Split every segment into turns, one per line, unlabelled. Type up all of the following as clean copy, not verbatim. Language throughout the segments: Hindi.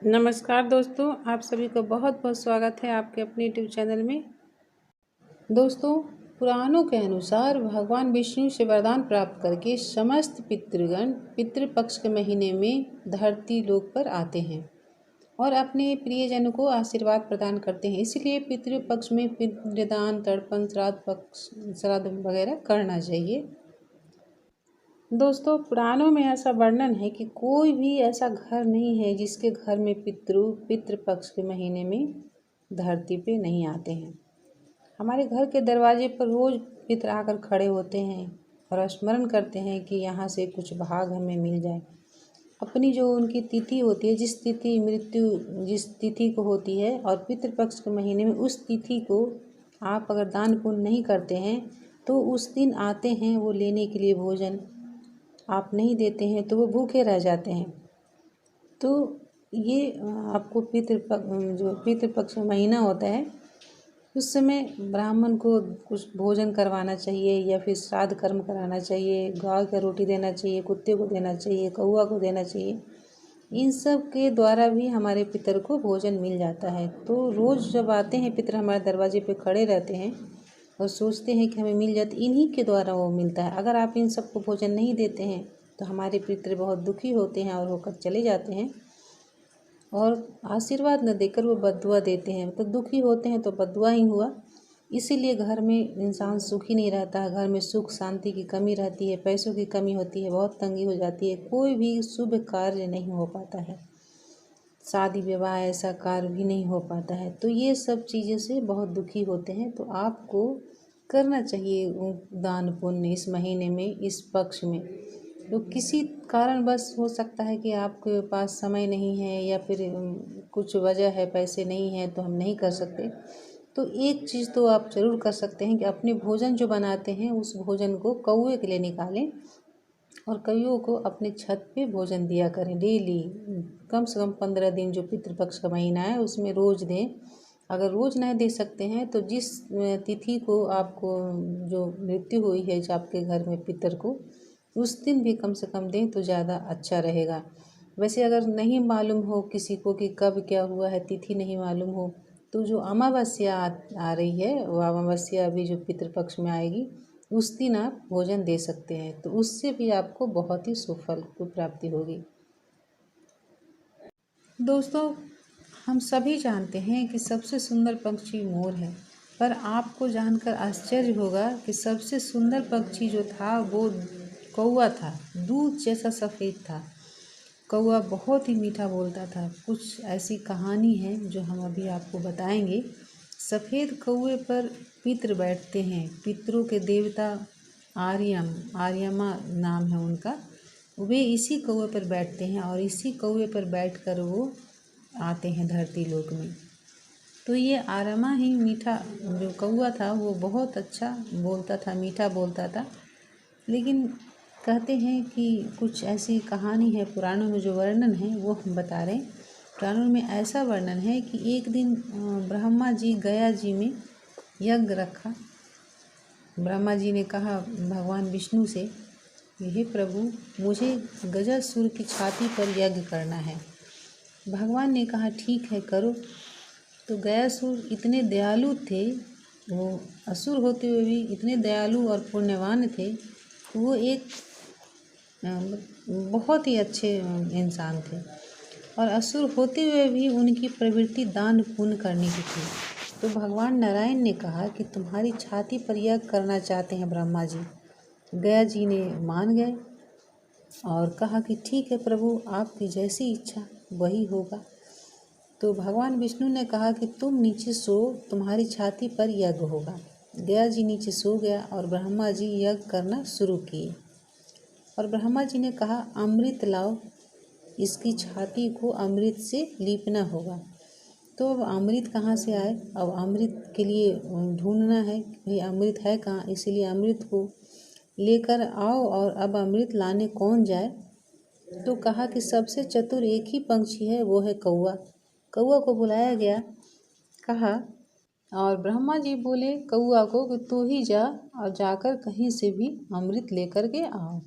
नमस्कार दोस्तों, आप सभी को बहुत बहुत स्वागत है आपके अपने यूट्यूब चैनल में। दोस्तों, पुराणों के अनुसार भगवान विष्णु से वरदान प्राप्त करके समस्त पितृगण पितृपक्ष के महीने में धरती लोक पर आते हैं और अपने प्रियजनों को आशीर्वाद प्रदान करते हैं। इसलिए पितृपक्ष में पितृदान, तर्पण, श्राद्ध वगैरह करना चाहिए। दोस्तों, पुराणों में ऐसा वर्णन है कि कोई भी ऐसा घर नहीं है जिसके घर में पितृपक्ष के महीने में धरती पे नहीं आते हैं। हमारे घर के दरवाजे पर रोज पितर आकर खड़े होते हैं और स्मरण करते हैं कि यहाँ से कुछ भाग हमें मिल जाए। अपनी जो उनकी तिथि होती है, जिस तिथि को होती है और पितृपक्ष के महीने में उस तिथि को आप अगर दान पुण्य नहीं करते हैं तो उस दिन आते हैं वो लेने के लिए भोजन, आप नहीं देते हैं तो वो भूखे रह जाते हैं। तो ये आपको जो पितृपक्ष महीना होता है उस समय ब्राह्मण को कुछ भोजन करवाना चाहिए या फिर श्राद्ध कर्म कराना चाहिए, गाय का रोटी देना चाहिए, कुत्ते को देना चाहिए, कौवा को देना चाहिए। इन सब के द्वारा भी हमारे पितर को भोजन मिल जाता है। तो रोज़ जब आते हैं पितर हमारे दरवाजे पे खड़े रहते हैं और सोचते हैं कि हमें मिल जाए, इन्हीं के द्वारा वो मिलता है। अगर आप इन सबको भोजन नहीं देते हैं तो हमारे पितर बहुत दुखी होते हैं और होकर चले जाते हैं और आशीर्वाद न देकर वो बद्दुआ देते हैं। तो दुखी होते हैं तो बद्दुआ ही हुआ। इसीलिए घर में इंसान सुखी नहीं रहता है। घर में सुख शांति की कमी रहती है, पैसों की कमी होती है, बहुत तंगी हो जाती है, कोई भी शुभ कार्य नहीं हो पाता है, शादी विवाह ऐसा कार्य भी नहीं हो पाता है। तो ये सब चीज़ों से बहुत दुखी होते हैं। तो आपको करना चाहिए दान पुण्य इस महीने में, इस पक्ष में। तो किसी कारणवश हो सकता है कि आपके पास समय नहीं है या फिर कुछ वजह है, पैसे नहीं है तो हम नहीं कर सकते। तो एक चीज़ तो आप ज़रूर कर सकते हैं कि अपने भोजन जो बनाते हैं उस भोजन को कौवे के लिए निकालें और कौओं को अपने छत पे भोजन दिया करें डेली। कम से कम 15 दिन जो पितृपक्ष का महीना है उसमें रोज़ दें। अगर रोज़ नहीं दे सकते हैं तो जिस तिथि को आपको जो मृत्यु हुई है जो आपके घर में पितर को, उस दिन भी कम से कम दें तो ज़्यादा अच्छा रहेगा। वैसे अगर नहीं मालूम हो किसी को कि कब क्या हुआ है, तिथि नहीं मालूम हो, तो जो अमावस्या आ रही है वो अमावस्या अभी जो पितृपक्ष में आएगी उस दिन आप भोजन दे सकते हैं। तो उससे भी आपको बहुत ही सुफल की प्राप्ति होगी। दोस्तों, हम सभी जानते हैं कि सबसे सुंदर पक्षी मोर है, पर आपको जानकर आश्चर्य होगा कि सबसे सुंदर पक्षी जो था वो कौवा था। दूध जैसा सफ़ेद था। कौवा बहुत ही मीठा बोलता था। कुछ ऐसी कहानी है जो हम अभी आपको बताएंगे। सफ़ेद कौवे पर पितृ बैठते हैं। पितरों के देवता आर्यमा नाम है उनका। वे इसी कौवे पर बैठते हैं और इसी कौवे पर बैठकर वो आते हैं धरती लोक में। तो ये आर्यमा ही मीठा जो कौवा था वो बहुत अच्छा बोलता था, मीठा बोलता था। लेकिन कहते हैं कि कुछ ऐसी कहानी है पुराणों में, जो वर्णन है वो हम बता रहे हैं। पुराणों में ऐसा वर्णन है कि एक दिन ब्रह्मा जी गया जी में यज्ञ रखा। ब्रह्मा जी ने कहा भगवान विष्णु से, हे प्रभु, मुझे गजासुर की छाती पर यज्ञ करना है। भगवान ने कहा ठीक है, करो। तो गयासुर इतने दयालु थे, वो असुर होते हुए भी इतने दयालु और पुण्यवान थे। वो एक बहुत ही अच्छे इंसान थे और असुर होते हुए भी उनकी प्रवृत्ति दान पुण्य करने की थी। तो भगवान नारायण ने कहा कि तुम्हारी छाती पर यज्ञ करना चाहते हैं ब्रह्मा जी। गया जी ने मान गए और कहा कि ठीक है प्रभु, आपकी जैसी इच्छा वही होगा। तो भगवान विष्णु ने कहा कि तुम नीचे सो, तुम्हारी छाती पर यज्ञ होगा। गया जी नीचे सो गया और ब्रह्मा जी यज्ञ करना शुरू किए। और ब्रह्मा जी ने कहा अमृत लाओ, इसकी छाती को अमृत से लीपना होगा। तो अब अमृत कहाँ से आए? अब अमृत के लिए ढूंढना है, भाई अमृत है कहाँ, इसीलिए अमृत को लेकर आओ। और अब अमृत लाने कौन जाए? तो कहा कि सबसे चतुर एक ही पंछी है, वो है कौवा। कौवा को बुलाया गया, कहा, और ब्रह्मा जी बोले कौवा को कि तू ही जा और जाकर कहीं से भी अमृत लेकर के आओ।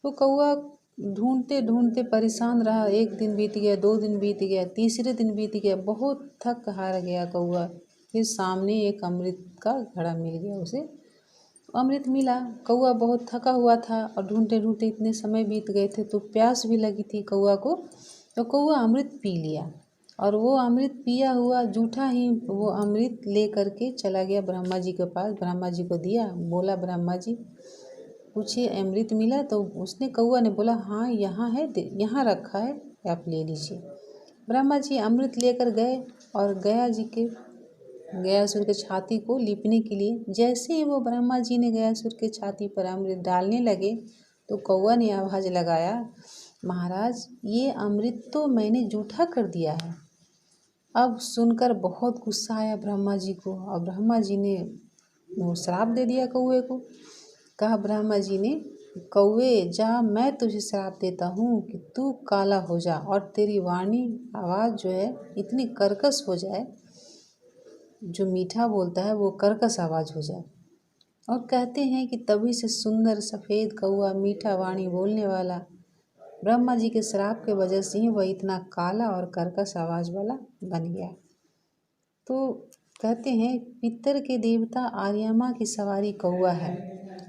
तो कौवा ढूंढते ढूंढते परेशान रहा। एक दिन बीत गया, 2 दिन बीत गया, तीसरे दिन बीत गया, बहुत थक हार गया कौआ। फिर सामने एक अमृत का घड़ा मिल गया उसे। अमृत मिला। कौआ बहुत थका हुआ था और ढूंढते ढूंढते इतने समय बीत गए थे तो प्यास भी लगी थी कौआ को। तो कौआ अमृत पी लिया और वो अमृत पिया हुआ जूठा ही वो अमृत ले करके चला गया ब्रह्मा जी के पास। ब्रह्मा जी को दिया, बोला ब्रह्मा जी पूछिए अमृत मिला? तो उसने कौआ ने बोला हाँ यहाँ है, यहाँ रखा है, आप ले लीजिए। ब्रह्मा जी अमृत लेकर गए और गयासुर के छाती को लीपने के लिए जैसे ही वो ब्रह्मा जी ने गयासुर के छाती पर अमृत डालने लगे तो कौआ ने आवाज़ लगाया, महाराज ये अमृत तो मैंने जूठा कर दिया है। अब सुनकर बहुत गुस्सा आया ब्रह्मा जी को और ब्रह्मा जी ने वो श्राप दे दिया कौए को। कहा ब्रह्मा जी ने, कौए जा, मैं तुझे श्राप देता हूँ कि तू काला हो जा और तेरी वाणी आवाज़ जो है इतनी कर्कश हो जाए, जो मीठा बोलता है वो कर्कश आवाज़ हो जाए। और कहते हैं कि तभी से सुंदर सफ़ेद कौआ, मीठा वाणी बोलने वाला, ब्रह्मा जी के श्राप के वजह से ही वह इतना काला और कर्कश आवाज़ वाला बन गया। तो कहते हैं पितर के देवता आर्यमा की सवारी कौआ है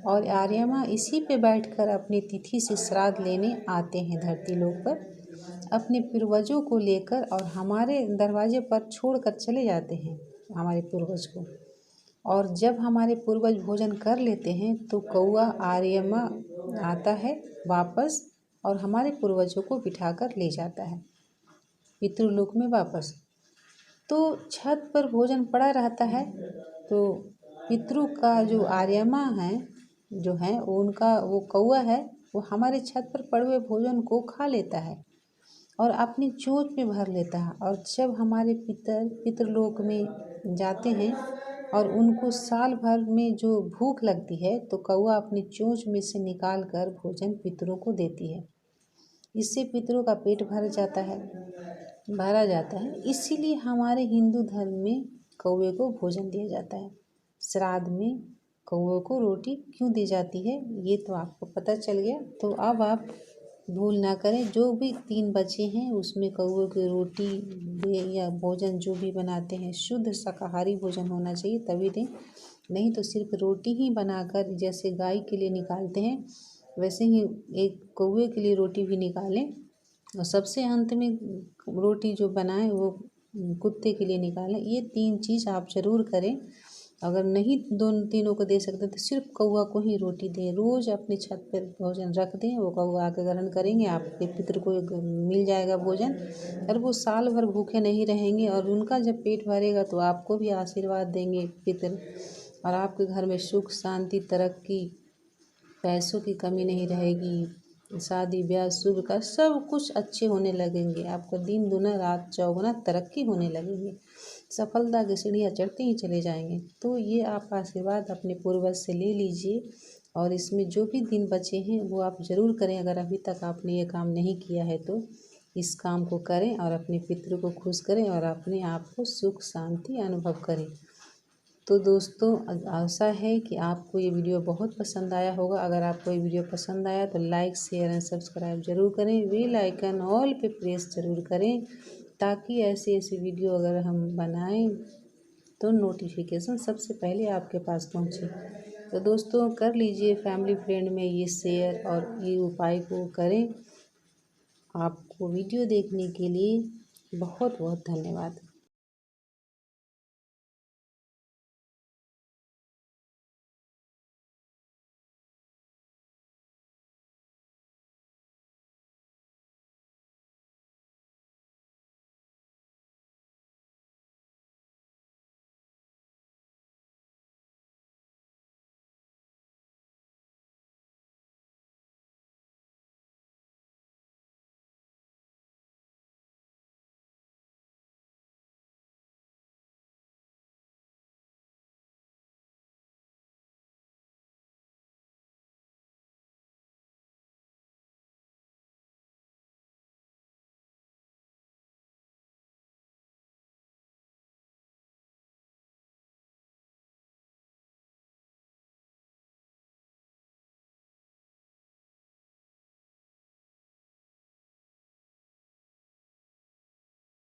और आर्यमा इसी पे बैठकर अपनी तिथि से श्राद्ध लेने आते हैं धरती लोक पर अपने पूर्वजों को लेकर, और हमारे दरवाजे पर छोड़ कर चले जाते हैं हमारे पूर्वज को। और जब हमारे पूर्वज भोजन कर लेते हैं तो कौआ आर्यमा आता है वापस और हमारे पूर्वजों को बिठाकर ले जाता है पितृलोक में वापस। तो छत पर भोजन पड़ा रहता है तो पितृ का जो आर्यमा है जो है उनका वो कौआ है वो हमारे छत पर पड़े हुए भोजन को खा लेता है और अपनी चोंच में भर लेता है। और जब हमारे पितृलोक में जाते हैं और उनको साल भर में जो भूख लगती है तो कौआ अपनी चोंच में से निकाल कर भोजन पितरों को देती है। इससे पितरों का पेट भरा जाता है। इसीलिए हमारे हिंदू धर्म में कौवे को भोजन दिया जाता है। श्राद्ध में कौवे को रोटी क्यों दी जाती है ये तो आपको पता चल गया। तो अब आप भूल ना करें, जो भी 3 बचे हैं उसमें कौवे की रोटी दे या भोजन जो भी बनाते हैं शुद्ध शाकाहारी भोजन होना चाहिए तभी दें, नहीं तो सिर्फ रोटी ही बनाकर जैसे गाय के लिए निकालते हैं वैसे ही एक कौवे के लिए रोटी भी निकालें और सबसे अंत में रोटी जो बनाएं वो कुत्ते के लिए निकालें। ये 3 चीज़ आप ज़रूर करें। अगर नहीं दोनों तीनों को दे सकते तो सिर्फ कौवा को ही रोटी दें। रोज़ अपने छत पर भोजन रख दें, वो कौवा आकर ग्रहण करेंगे, आपके पितृ को मिल जाएगा भोजन और वो साल भर भूखे नहीं रहेंगे और उनका जब पेट भरेगा तो आपको भी आशीर्वाद देंगे पितृ और आपके घर में सुख शांति तरक्की, पैसों की कमी नहीं रहेगी, शादी ब्याह शुभ का सब कुछ अच्छे होने लगेंगे। आपका दिन दुना रात चौगुना तरक्की होने लगेगी, सफलता की सीढ़ियाँ चढ़ते ही चले जाएंगे। तो ये आप आशीर्वाद अपने पूर्वज से ले लीजिए और इसमें जो भी दिन बचे हैं वो आप ज़रूर करें। अगर अभी तक आपने ये काम नहीं किया है तो इस काम को करें और अपने पितृ को खुश करें और अपने आप को सुख शांति अनुभव करें। तो दोस्तों आशा है कि आपको ये वीडियो बहुत पसंद आया होगा। अगर आपको ये वीडियो पसंद आया तो लाइक शेयर एंड सब्सक्राइब ज़रूर करें, बेल आइकन ऑल पे प्रेस ज़रूर करें ताकि ऐसी वीडियो अगर हम बनाएं तो नोटिफिकेशन सबसे पहले आपके पास पहुंचे। तो दोस्तों कर लीजिए फैमिली फ्रेंड में ये शेयर और ये उपाय को करें। आपको वीडियो देखने के लिए बहुत बहुत धन्यवाद।